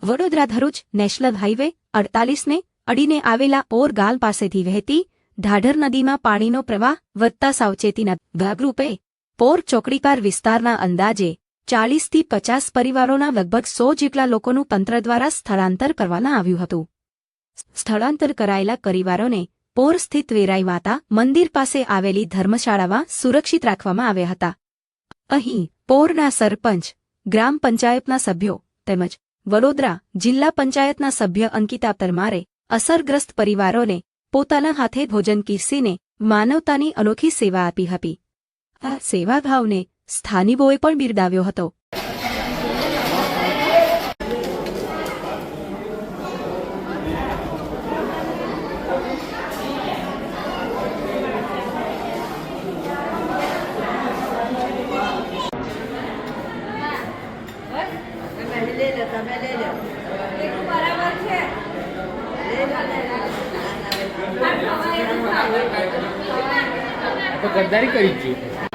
Vadodara Bharuch national highway 48ને અડીને આવેલા ઓર ગાલ પાસેથી વહેતી ઢાઢર નદીમાં પાણીનો પ્રવાહ વધતા સાવચેતીના ભાગરૂપે પોર ચોકડીપાર વિસ્તારના અંદાજે 40થી 50 પરિવારોના લગભગ 100 જેટલા લોકોનું તંત્ર દ્વારા સ્થળાંતર કરવામાં આવ્યું હતું. સ્થળાંતર કરાયેલા પરિવારોને પોર સ્થિત વેરાઈ માતા મંદિર પાસે આવેલી ધર્મશાળામાં સુરક્ષિત રાખવામાં આવ્યા હતા. અહીં પોરના સરપંચ, ગ્રામ પંચાયતના સભ્યો તેમજ વડોદરા જિલ્લા પંચાયતના સભ્ય અંકિતા પરમારે અસરગ્રસ્ત પરિવારોને પોતાના હાથે ભોજન પીરસીને માનવતાની અનોખી સેવા આપી હતી. આ સેવાભાવને સ્થાનિકોએ પણ બિરદાવ્યો હતો. ગદ્દારી કરી છે.